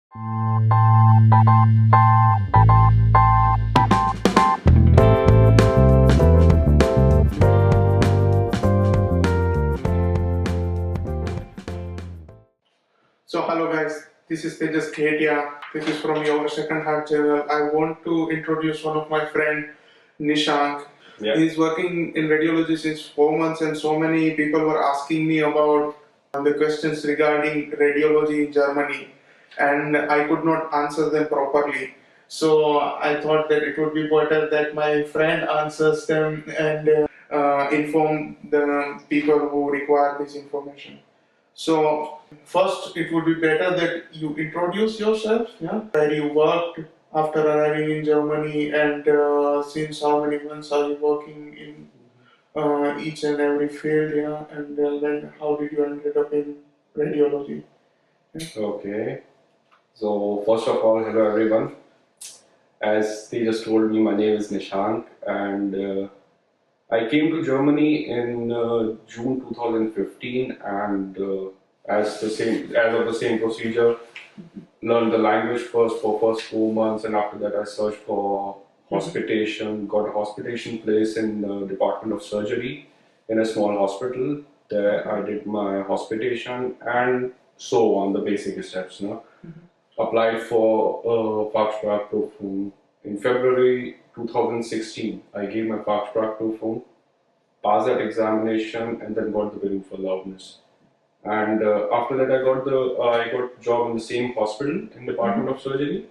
So hello guys, this is Sirothia. This is from your second half channel. I want to introduce one of my friend, Nishank. Yeah. He's working in radiology since 4 months, and so many people were asking me about the questions regarding radiology in Germany, and I could not answer them properly. So I thought that it would be better that my friend answers them and inform the people who require this information. So first, it would be better that you introduce yourself, yeah, where you worked after arriving in Germany, and since how many months are you working in each and every field, yeah, and then how did you ended up in radiology? Okay. So first of all, hello everyone. As they just told me, my name is Nishank, and I came to Germany in June 2015, and as of the same procedure, learned the language first for first 4 months, and after that I searched for hospitation, got a hospitation place in the Department of Surgery in a small hospital. There I did my hospitation and so on, the basic steps. Applied for Facharztweiterbildung in February 2016. I gave my Facharztweiterbildung, passed that examination, and then got the Berufserlaubnis. And after that, I got a job in the same hospital in Department of Surgery.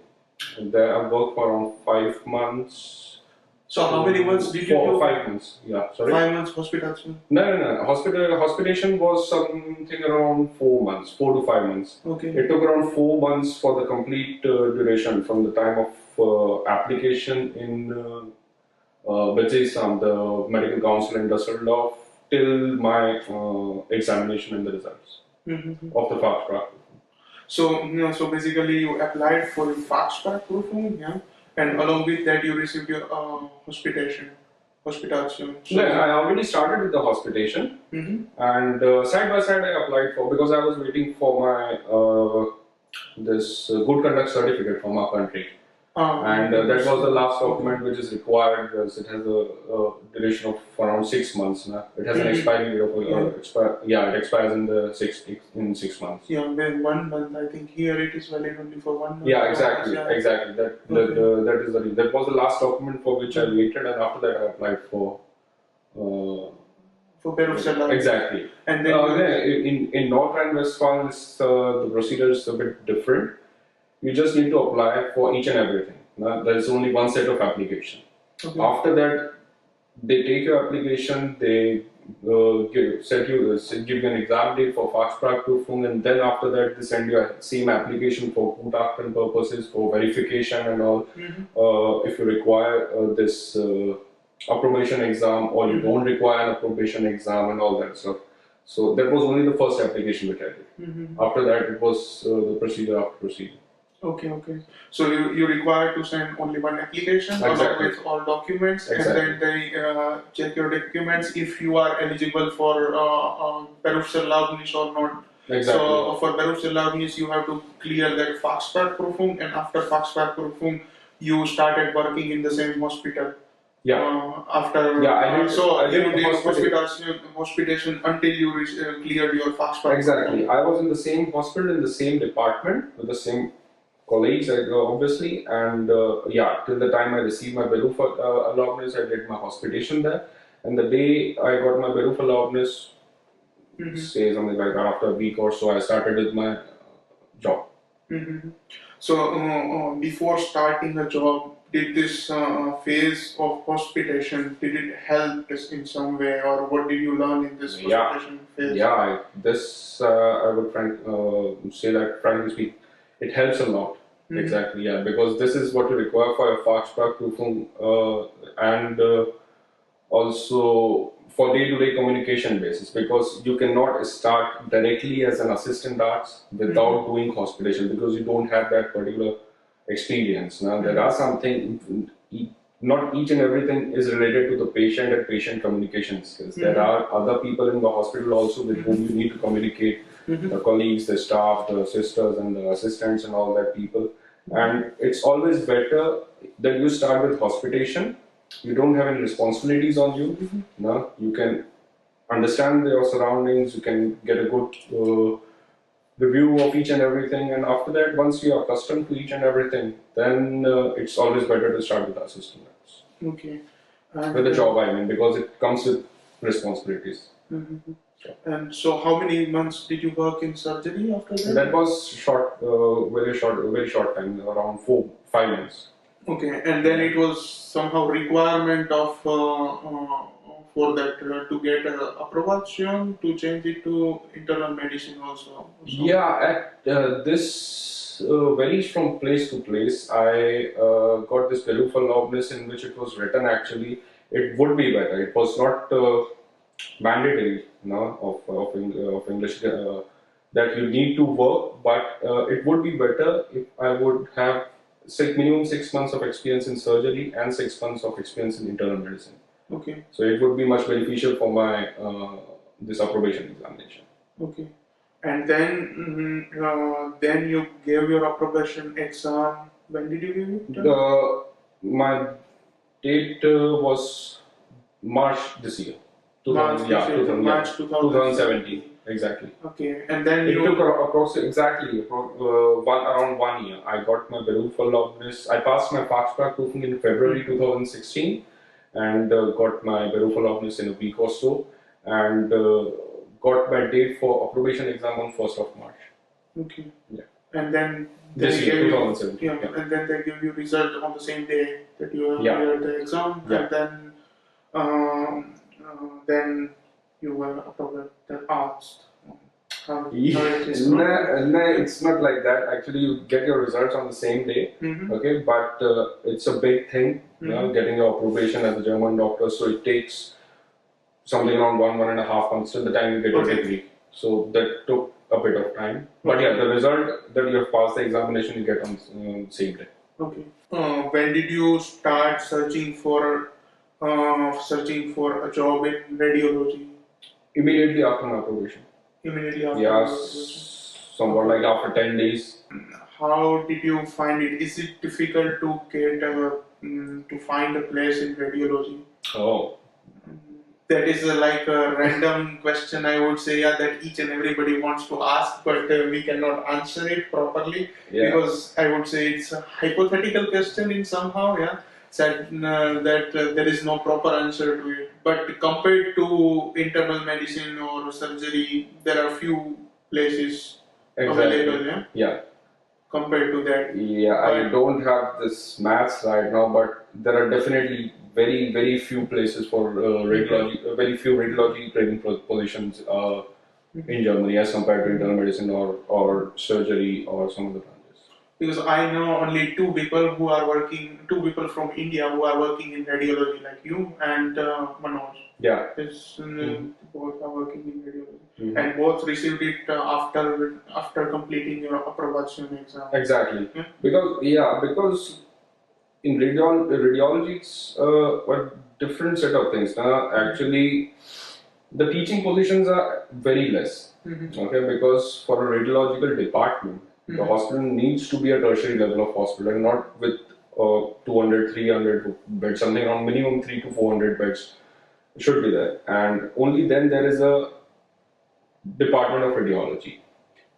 And there I worked for around 5 months. So how many months did you do? do? 5 months. Yeah, sorry. 5 months hospitation. No. Hospitation was something around 4 months, 4 to 5 months. Okay. It took around 4 months for the complete duration from the time of application in Betsy-Sam, the medical council in Düsseldorf, till my examination and the results of the Facharztweiterbildung. So basically you applied for the Facharztweiterbildung, yeah, and along with that you received your hospitation. So Yeah, I already started with the hospitation, and side by side I applied for, because I was waiting for my this good conduct certificate from our country. And that was the last document which is required, because it has a duration of around 6 months. It has an expiry date of it expires in 6 months. Yeah, then 1 month. I think here it is valid only for 1 month. Yeah, exactly. That is that was the last document for which I waited, and after that I applied for Berufserlaubnis. Exactly. And then in North Rhine-Westphalia, the procedure is a bit different. You just need to apply for each and everything. There is only one set of application. Okay. After that, they take your application, they give you an exam date for Facharztweiterbildung, and then after that they send you a same application for Gutachten purposes, for verification and all. If you require this approbation exam, or you don't require an approbation exam and all that stuff. So that was only the first application which I did. After that, it was the procedure after procedure. Okay. So you require to send only one application along with all documents, and then they check your documents if you are eligible for Berufserlaubnis or not. Exactly. So for Berufserlaubnis you have to clear that Facharztweiterbildung, and after Facharztweiterbildung you started working in the same hospital. Yeah. I did hospitation until you cleared your Facharztweiterbildung. Exactly. I was in the same hospital, in the same department, with the same colleagues, obviously, and till the time I received my Berufserlaubnis, I did my hospitation there, and the day I got my Berufserlaubnis, say something like that, after a week or so, I started with my job. So before starting a job, did this phase of hospitation, did it help us in some way, or what did you learn in this hospitation phase? Yeah, I would say that, frankly speaking, it helps a lot. Exactly, yeah, because this is what you require for your Facharztweiterbildung, and also for day-to-day communication basis, because you cannot start directly as an assistant arts without doing hospitation, because you don't have that particular experience. Now, there are something, not each and everything is related to the patient and patient communication skills. There are other people in the hospital also with whom you need to communicate. the colleagues, the staff, the sisters and the assistants and all that people. And it's always better that you start with hospitation. You don't have any responsibilities on you. No, you can understand your surroundings. You can get a good review of each and everything. And after that, once you are accustomed to each and everything, then it's always better to start with the assistant labs. Okay. With the job, I mean, because it comes with responsibilities. And so, how many months did you work in surgery after that? That was short, very short time, around 5 months. Okay, and then it was somehow requirement of for that to get approbation to change it to internal medicine also. Yeah, at this varies from place to place. I got this Belufalobnis in which it was written actually it would be better. It was not mandatory of English that you need to work, but it would be better if I would have minimum 6 months of experience in surgery and 6 months of experience in internal medicine. Okay. So it would be much beneficial for my this approbation examination. Okay. And then you gave your approbation exam. When did you give it? My date was March this year. March 2017. Exactly. Okay, and then it took approximately around 1 year. I got my Berufsverlobnis. I passed my Facharztweiterbildung in February 2016 and got my Berufsverlobnis in a week or so, and got my date for approbation exam on 1st of March. Okay. Yeah. And then this year, 2017. Yeah, and then they give you result on the same day that you have cleared the exam, and then you were approved and asked. No, it's not like that. Actually, you get your results on the same day. Okay, but it's a big thing, getting your approbation as a German doctor. So it takes something around 1.5 months till the time you get your degree. So that took a bit of time. But yeah, the result that you have passed the examination, you get on the same day. Okay. When did you start searching for a job in radiology? Immediately after my approbation. Immediately after. Yes, somewhat like after 10 days. How did you find it? Is it difficult to get to find a place in radiology? Oh. That is like a random question, I would say, that each and everybody wants to ask, but we cannot answer it properly because I would say it's a hypothetical question in somehow, that there is no proper answer to it. But compared to internal medicine or surgery, there are few places available, compared to that. Yeah, I don't have this maths right now, but there are definitely very few places for radiology, very few radiology training positions in Germany as compared to internal medicine or surgery or some of the branches. Because I know only two people from India who are working in radiology, like you and Manoj. Yeah. Both are working in radiology, and both received it after completing your approbation exam. Exactly. Because in radiology it's a different set of things. Actually, the teaching positions are very less. Okay, because for a radiological department, the hospital needs to be a tertiary level of hospital, and not with 200, 300 beds, something around minimum 300 to 400 beds should be there. And only then there is a department of radiology.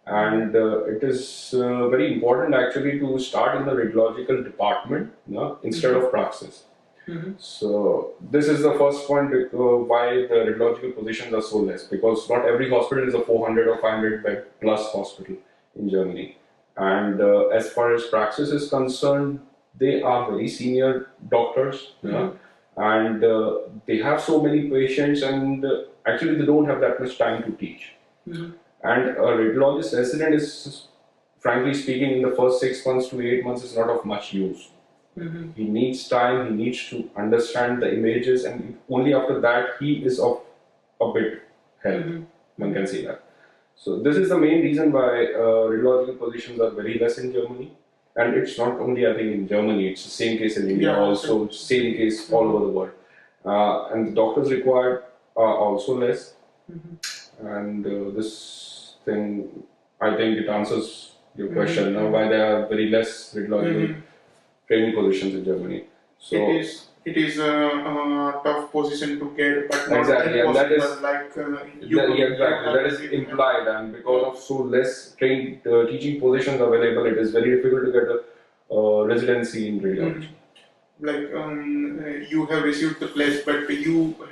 And it is very important actually to start in the radiological department instead of praxis. So this is the first point why the radiological positions are so less, because not every hospital is a 400 or 500 bed plus hospital in Germany. And as far as praxis is concerned, they are very senior doctors, and they have so many patients, and actually they don't have that much time to teach. And a radiologist resident is, frankly speaking, in the first 6 months to 8 months is not of much use. He needs time, he needs to understand the images, and only after that he is of a bit help. One can say that. So this is the main reason why radiological positions are very less in Germany. And it's not only, I think, in Germany, it's the same case in India also, same case all over the world. And the doctors required are also less. And this thing, I think it answers your question now why there are very less radiological training positions in Germany. So it is a tough position to get, but not exactly, and that is you that is implied, and because of so less trained teaching positions available, it is very difficult to get a residency in radiology. Like you have received the place, but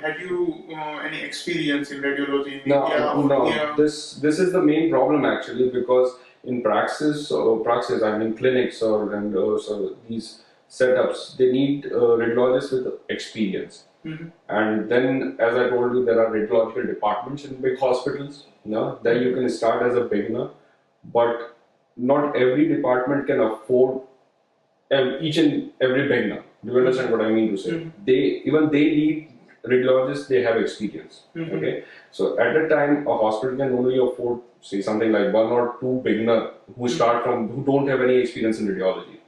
had you any experience in radiology in India or here? This is the main problem actually, because in praxis, I mean clinics so these setups, they need radiologists with experience. And then, as I told you, there are radiological departments in big hospitals. Then you can start as a beginner, but not every department can afford each and every beginner. Do you understand what I mean to say? They need radiologists. They have experience. Okay, so at that time, a hospital can only afford, say, something like 1 or 2 beginner who start from who don't have any experience in radiology.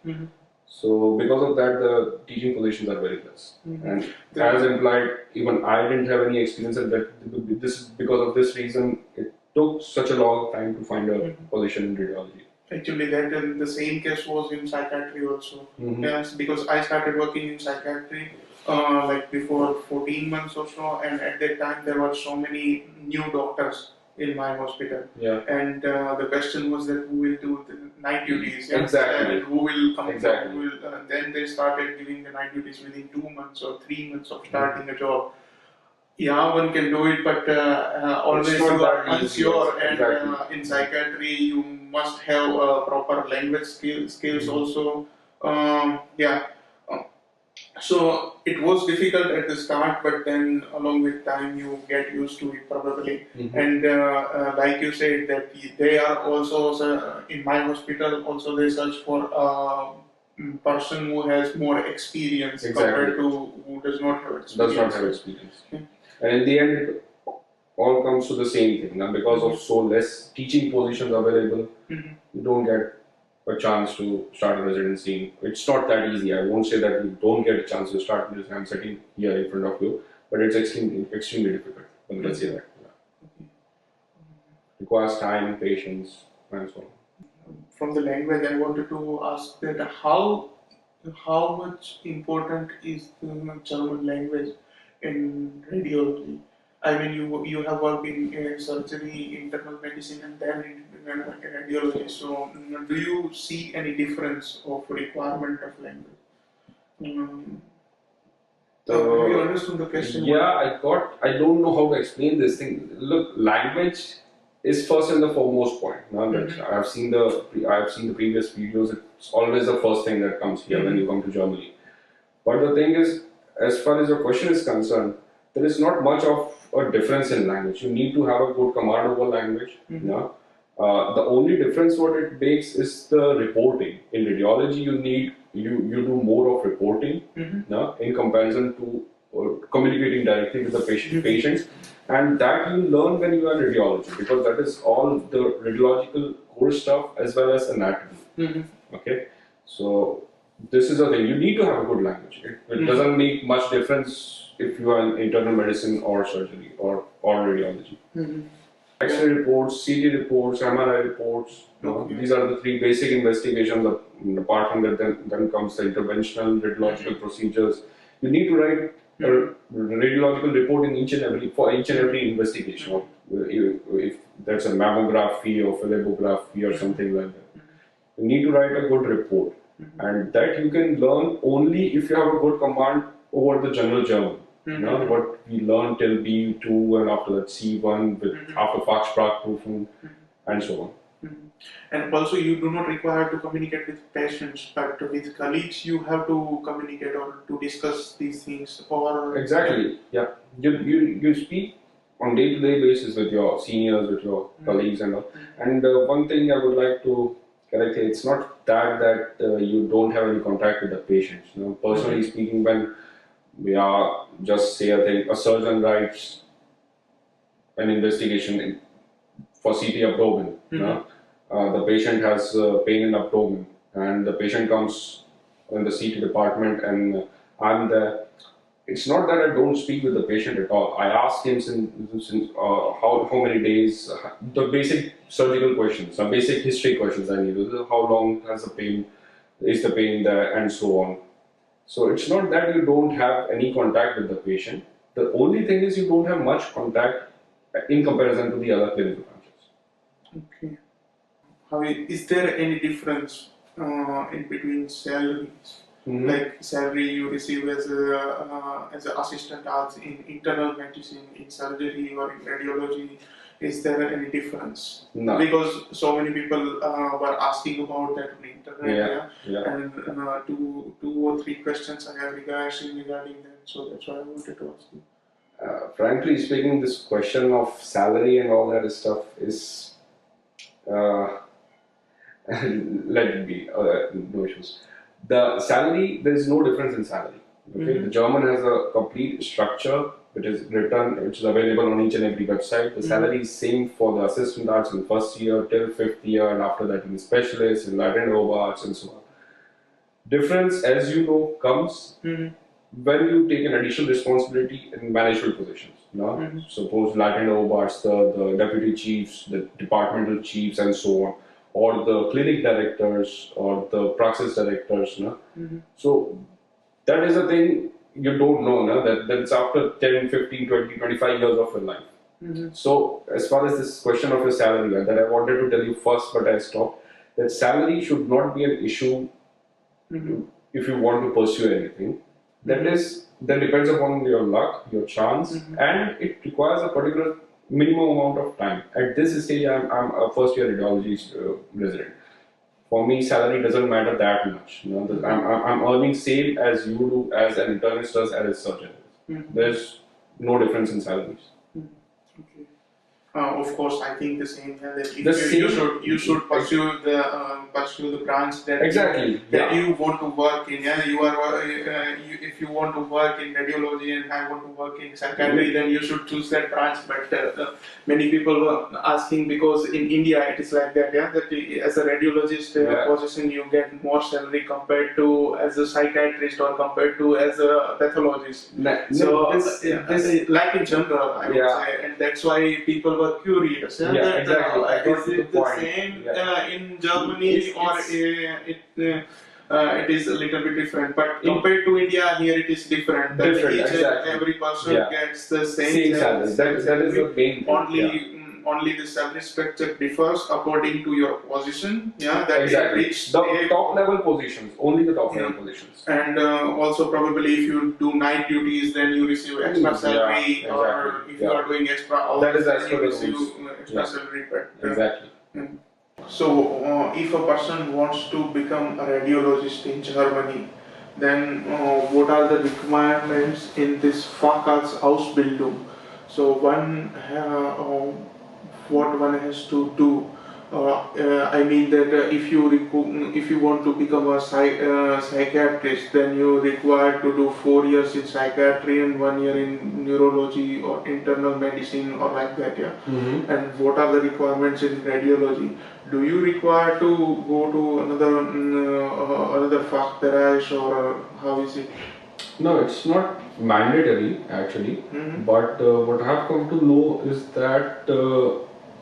So because of that, the teaching positions are very less. And as implied, even I didn't have any experience in that. This because of this reason, it took such a long time to find a position in radiology. Actually, that the same case was in psychiatry also. Yes, because I started working in psychiatry like before 14 months or so, and at that time there were so many new doctors in my hospital. And the question was that who will do the night duties? Exactly. And who will come? Exactly. Who will, then they started giving the night duties within 2 months or 3 months of starting a job. Yeah, one can do it, but always you are unsure. And in psychiatry, you must have proper language skills also. So it was difficult at the start, but then along with time you get used to it probably. And like you said, that they are also in my hospital. Also, they search for a person who has more experience compared to who does not have experience. And in the end, it all comes to the same thing. Now, because of so less teaching positions available, you don't get a chance to start a residency. It's not that easy. I won't say that you don't get a chance to start this. I'm sitting here in front of you, but it's extremely difficult. Let's say that. Requires time, patience, and so on. From the language, I wanted to ask that how much important is the German language in radiology? I mean, you have worked in surgery, internal medicine, and then in radiology. So, do you see any difference of requirement of language? Have you understood the question? Yeah, I don't know how to explain this thing. Look, language is first and the foremost point. Now that I have seen the previous videos, it's always the first thing that comes here when you come to Germany. But the thing is, as far as your question is concerned, there is not much of a difference in language. You need to have a good command over language. The only difference what it makes is the reporting. In radiology, you do more of reporting in comparison to communicating directly with the patients, and that you learn when you are in radiology, because that is all the radiological core stuff as well as anatomy. Okay, so this is the thing. You need to have a good language. It doesn't make much difference if you are in internal medicine or surgery or radiology. X-ray reports, CT reports, MRI reports. These are the 3 basic investigations. Apart from that, then comes the interventional radiological procedures. You need to write a radiological report for each and every investigation. If that's a mammography or phlebography or something like that, you need to write a good report, and that you can learn only if you have a good command over the general German. What we learn till B2 and after that C1 after Fachsprachprüfung and so on. And also, you do not require to communicate with patients, but with colleagues you have to communicate or to discuss these things. Or exactly, yeah. You speak on day-to-day basis with your seniors, with your colleagues and all. And one thing I would like to correct here, it's not that you don't have any contact with the patients. Personally speaking, when we are just say a surgeon writes an investigation for CT abdomen. The patient has pain in abdomen, and the patient comes in the CT department, and I'm there. it's not that I don't speak with the patient at all. I ask him since how many days, the basic surgical questions, some basic history questions I need. How long has the pain, is the pain there, and so on. So it's not that you don't have any contact with the patient. The only thing is you don't have much contact in comparison to the other clinical branches. Okay. Is there any difference in between salaries? Mm-hmm. Like salary you receive as an assistant arts in internal medicine, in surgery, or in radiology? Is there any difference? No. Because so many people were asking about that on the internet, Yeah. and two or three questions I have regarding that. So that's why I wanted to ask you. Frankly speaking, this question of salary and all that stuff is, let it be, no issues. The salary, there is no difference in salary. Okay? The German has a complete structure which is written, which is available on each and every website. The salary is same for the assistant arts in first year till fifth year, and after that in specialist, in Latin over arts, and so on. Difference, as you know, comes when you take an additional responsibility in management positions. No? Suppose Latin over arts, the deputy chiefs, the departmental chiefs, and so on, or the clinic directors or the praxis directors. No? So that is a thing you don't know, no? That's after 10, 15, 20, 25 years of your life. So as far as this question of your salary, that I wanted to tell you first, but I stopped, that salary should not be an issue if you want to pursue anything. That depends upon your luck, your chance, and it requires a particular minimum amount of time. At this stage, I'm a first year radiology resident. For me, salary doesn't matter that much. You know, I'm earning same as you do, as an internist does, as a surgeon. There's no difference in salaries. Okay. Of course, I think the same. That if you should pursue the branch that you want to work in. Yeah, if you want to work in radiology and I want to work in psychiatry, then you should choose that branch. But many people were asking, because in India it is like that. Yeah, that as a radiologist position you get more salary compared to as a psychiatrist or compared to as a pathologist. Like in general, I would say, and that's why people were curious. Exactly. Is it the same in Germany, or it is a little bit different? But compared to India, here it is different. Every person gets the same salary. That is the main point. Only the salary structure differs according to your position. Yeah, that the top level positions, only the top level positions. And also probably if you do night duties, then you receive extra salary, or if you are doing extra hours, that is then you receive extra salary. Exactly. So, if a person wants to become a radiologist in Germany, then what are the requirements in this Facharztweiterbildung? So what one has to do. I mean that if you want to become a psychiatrist, then you require to do 4 years in psychiatry and 1 year in neurology or internal medicine or like that. And what are the requirements in radiology? Do you require to go to another Fachbereich, or how is it? No, it's not mandatory actually. But what I have come to know is that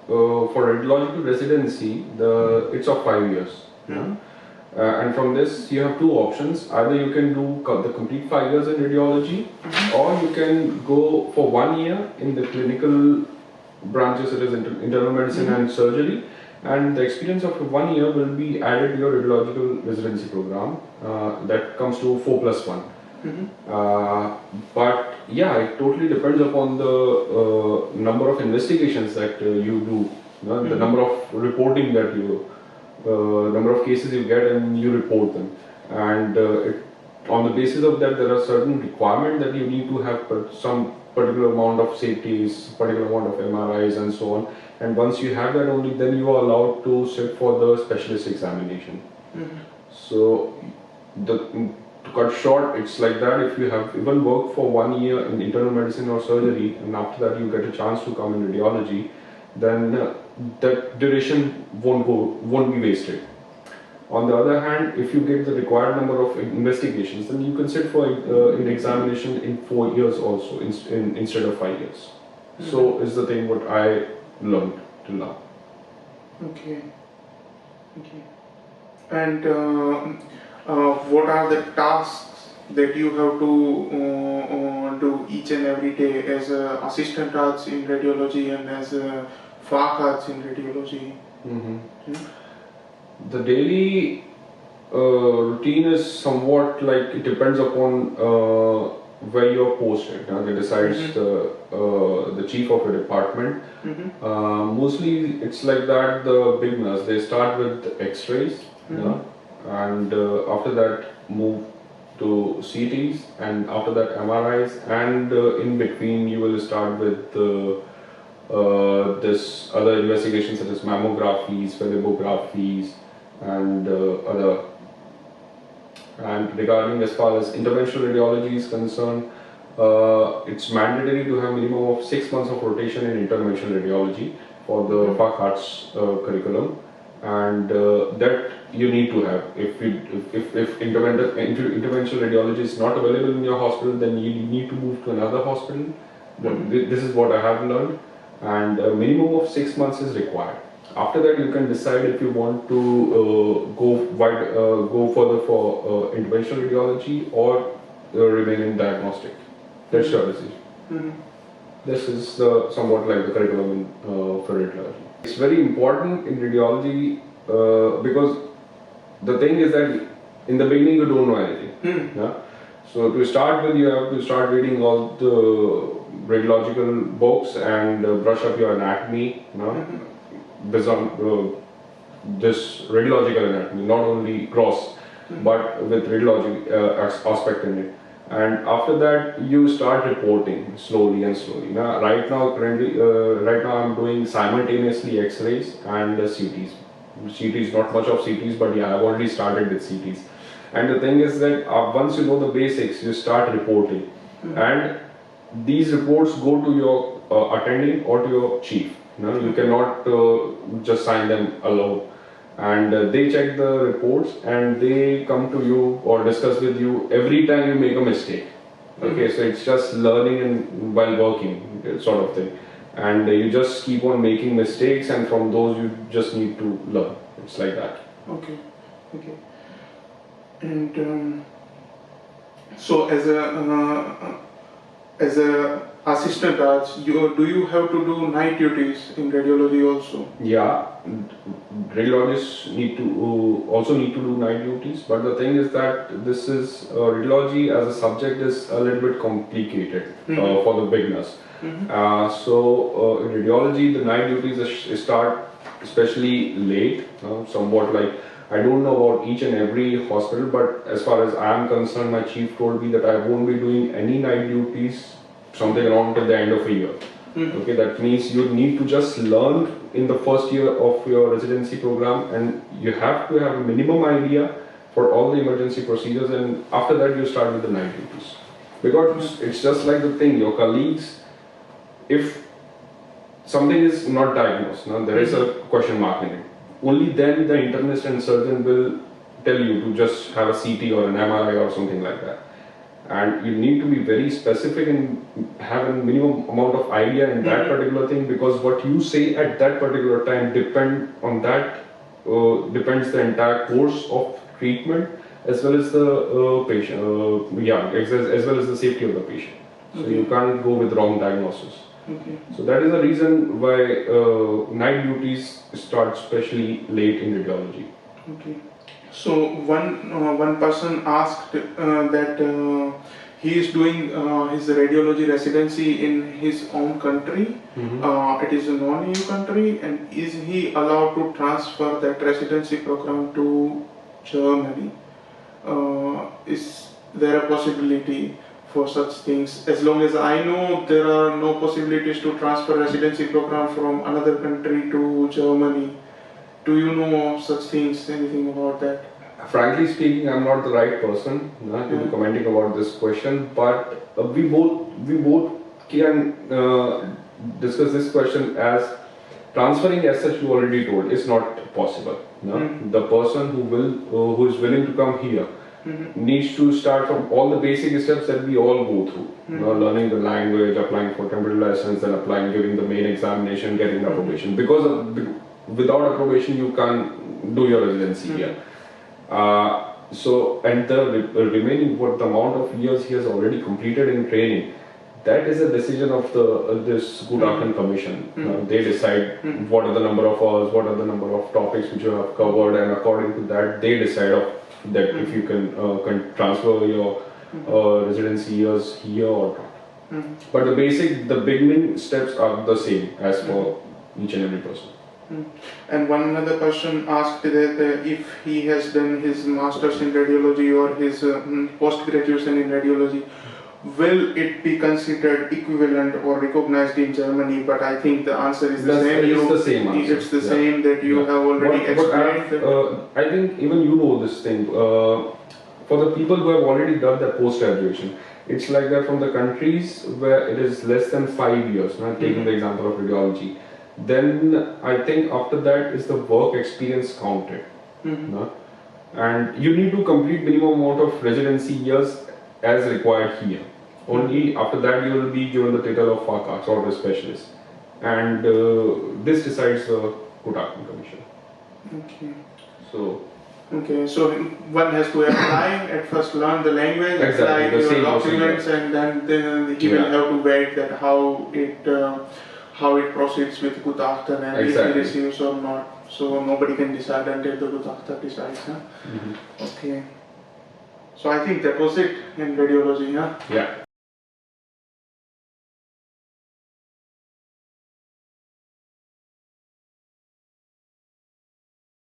for radiological residency, it's of 5 years. And from this, you have two options. Either you can do the complete 5 years in radiology, or you can go for 1 year in the clinical branches, such as internal medicine and surgery. And the experience of 1 year will be added to your radiological residency program. That comes to 4+1. But yeah, it totally depends upon the number of investigations that you do, the number of reporting that you, number of cases you get and you report them, and on the basis of that there are certain requirements that you need to have some particular amount of safeties, particular amount of MRIs and so on, and once you have that only then you are allowed to sit for the specialist examination. So to cut short, it's like that. If you have even worked for 1 year in internal medicine or surgery, and after that you get a chance to come in radiology, then that duration won't be wasted. On the other hand, if you get the required number of investigations, then you can sit for an examination in 4 years also instead of 5 years. So is the thing what I learned till now. Okay. Okay. And what are the tasks that you have to do each and every day as an assistant arts in radiology and as a Facharztweiterbildung in radiology? The daily routine is somewhat like it depends upon where you're posted. They decides the chief of a department. Mostly it's like that. The beginners, they start with X-rays, and after that move to CTs, and after that MRIs, and in between you will start with this other investigations such as mammographies, phlebographies, and other. And regarding as far as interventional radiology is concerned, it's mandatory to have minimum of 6 months of rotation in interventional radiology for the Facharztweiterbildung curriculum, and that you need to have. If interventional radiology is not available in your hospital, then you need to move to another hospital. This is what I have learned, and a minimum of 6 months is required. After that, you can decide if you want to go further for interventional radiology or remain in diagnostic. That's your decision. This is somewhat like the curriculum for radiology. It's very important in radiology because the thing is that in the beginning you don't know anything. Yeah? So to start with, you have to start reading all the radiological books and brush up your anatomy. Based on this radiological anatomy, not only gross, but with radiology aspect in it. And after that, you start reporting slowly and slowly. Now, right now I'm doing simultaneously X-rays and CTs. CTs, not much of CTs, but yeah, I've already started with CTs. And the thing is that once you know the basics, you start reporting, and these reports go to your attending or to your chief. You cannot just sign them alone, and they check the reports and they come to you or discuss with you every time you make a mistake. Okay, so it's just learning and while working sort of thing, and you just keep on making mistakes, and from those you just need to learn. It's like that. Okay. And so as a assistant arts, do you have to do night duties in radiology also? Yeah, radiologists also need to do night duties, but the thing is that this is radiology as a subject is a little bit complicated for the beginners. So in radiology, the night duties start especially late, somewhat like, I don't know about each and every hospital, but as far as I am concerned, my chief told me that I won't be doing any night duties something around till the end of a year. Okay, that means you need to just learn in the first year of your residency program, and you have to have a minimum idea for all the emergency procedures, and after that you start with the night duties. Because it's just like the thing, your colleagues, if something is not diagnosed, there is a question mark in it, only then the internist and surgeon will tell you to just have a CT or an MRI or something like that. And you need to be very specific and have a minimum amount of idea in that particular thing, because what you say at that particular time depends the entire course of treatment as well as the patient, as well as the safety of the patient. So you can't go with wrong diagnosis. So that is the reason why night duties start especially late in radiology. So one person asked that he is doing his radiology residency in his own country. It is a non-EU country, and is he allowed to transfer that residency program to Germany? Is there a possibility for such things? As long as I know, there are no possibilities to transfer residency program from another country to Germany. Do you know such things, anything about that? Frankly speaking, I'm not the right person to be commenting about this question, but we both can discuss this question as transferring, as such you already told, is not possible. No? The person who is willing to come here needs to start from all the basic steps that we all go through. You know, learning the language, applying for temporary license, then applying, giving the main examination, getting the approbation. Because without approbation, you can't do your residency here. And the remaining the amount of years he has already completed in training, that is a decision of this Gutachten Commission. They decide what are the number of hours, what are the number of topics which you have covered, and according to that, they decide that if you can transfer your residency years here or not. But the beginning steps are the same as for each and every person. And one other person asked that if he has done his master's in radiology or his post-graduation in radiology, will it be considered equivalent or recognized in Germany? But I think the answer is the same. It's the same answer. It's the same that you have already explained. I think even you know this thing. For the people who have already done their post-graduation, it's like that from the countries where it is less than 5 years. Taking the example of radiology, then I think after that is the work experience counted. And you need to complete minimum amount of residency years as required here. Only after that you will be given the title of Facharztweiterbildung or the specialist. And this decides the Gutachten Commission. Okay, so one has to apply at first, learn the language, apply your documents, and then he will have to wait that how it proceeds with Gutachten and if he receives or not. So nobody can decide until the Gutachten decides. Okay. So I think that was it in radiology, huh? Yeah.